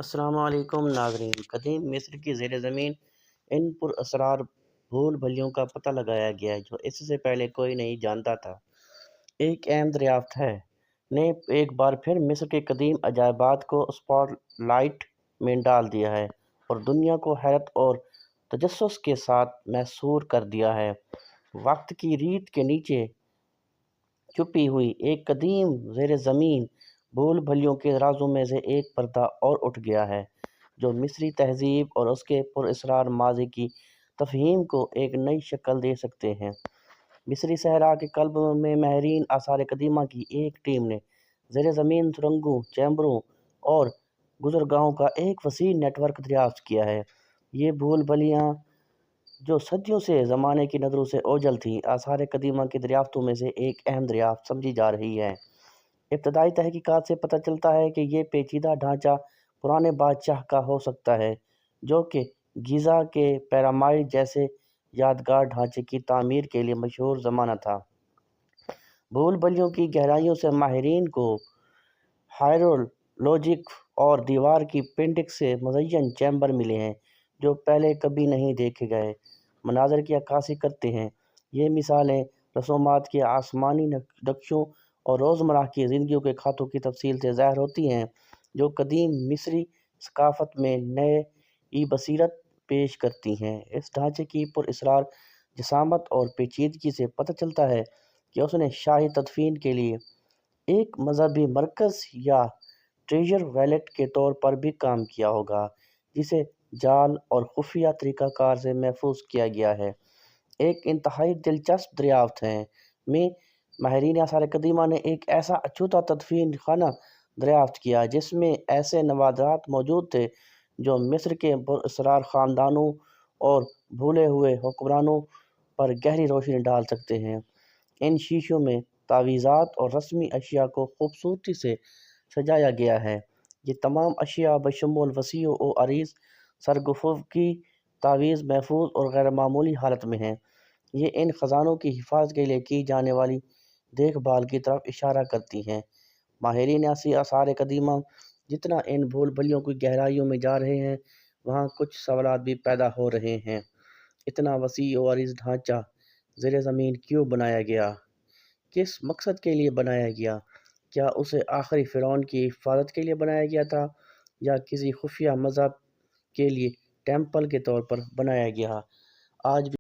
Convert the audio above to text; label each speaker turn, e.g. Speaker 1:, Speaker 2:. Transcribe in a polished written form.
Speaker 1: السلام علیکم ناظرین۔ قدیم مصر کی زیر زمین ان پر اسرار بھول بھلیوں کا پتہ لگایا گیا ہے جو اس سے پہلے کوئی نہیں جانتا تھا۔ ایک اہم دریافت ہے نے ایک بار پھر مصر کے قدیم عجائبات کو اسپاٹ لائٹ میں ڈال دیا ہے اور دنیا کو حیرت اور تجسس کے ساتھ محصور کر دیا ہے۔ وقت کی ریت کے نیچے چھپی ہوئی ایک قدیم زیر زمین بھول بھلیوں کے رازوں میں سے ایک پردہ اور اٹھ گیا ہے جو مصری تہذیب اور اس کے پراسرار ماضی کی تفہیم کو ایک نئی شکل دے سکتے ہیں۔ مصری صحرا کے قلب میں ماہرین آثار قدیمہ کی ایک ٹیم نے زیر زمین سرنگوں، چیمبروں اور گزرگاہوں کا ایک وسیع نیٹ ورک دریافت کیا ہے۔ یہ بھول بھلیاں جو صدیوں سے زمانے کی نظروں سے اوجھل تھیں، آثار قدیمہ کی دریافتوں میں سے ایک اہم دریافت سمجھی جا رہی ہے۔ ابتدائی تحقیقات سے پتہ چلتا ہے کہ یہ پیچیدہ ڈھانچہ پرانے بادشاہ کا ہو سکتا ہے جو کہ گیزا کے پیرامائڈ جیسے یادگار ڈھانچے کی تعمیر کے لیے مشہور زمانہ تھا۔ بھول بھلیوں کی گہرائیوں سے ماہرین کو ہائیرولوجک اور دیوار کی پینٹنگ سے مزین چیمبر ملے ہیں جو پہلے کبھی نہیں دیکھے گئے مناظر کی عکاسی کرتے ہیں۔ یہ مثالیں رسومات کے آسمانی نقشوں اور روزمرہ کی زندگیوں کے خطوں کی تفصیل سے ظاہر ہوتی ہیں جو قدیم مصری ثقافت میں نئی بصیرت پیش کرتی ہیں۔ اس ڈھانچے کی پراسرار جسامت اور پیچیدگی سے پتہ چلتا ہے کہ اس نے شاہی تدفین کے لیے ایک مذہبی مرکز یا ٹریجر ویلٹ کے طور پر بھی کام کیا ہوگا جسے جال اور خفیہ طریقہ کار سے محفوظ کیا گیا ہے۔ ایک انتہائی دلچسپ دریافت ہے میں ماہرین آثار قدیمہ نے ایک ایسا اچھوتا تدفین خانہ دریافت کیا جس میں ایسے نوادرات موجود تھے جو مصر کے پراسرار خاندانوں اور بھولے ہوئے حکمرانوں پر گہری روشنی ڈال سکتے ہیں۔ ان شیشوں میں تعویذات اور رسمی اشیاء کو خوبصورتی سے سجایا گیا ہے۔ یہ تمام اشیاء بشمول وسیع و عریض سرگوفی تعویذ محفوظ اور غیر معمولی حالت میں ہیں۔ یہ ان خزانوں کی حفاظت کے لیے کی جانے والی دیکھ بھال کی طرف اشارہ کرتی ہیں۔ ماہرین آثار قدیمہ جتنا ان بھول بھلیوں کی گہرائیوں میں جا رہے ہیں وہاں کچھ سوالات بھی پیدا ہو رہے ہیں۔ اتنا وسیع و عریض ڈھانچہ زیر زمین کیوں بنایا گیا؟ کس مقصد کے لیے بنایا گیا؟ کیا اسے آخری فرعون کی حفاظت کے لیے بنایا گیا تھا یا کسی خفیہ مذہب کے لیے ٹیمپل کے طور پر بنایا گیا؟ آج بھی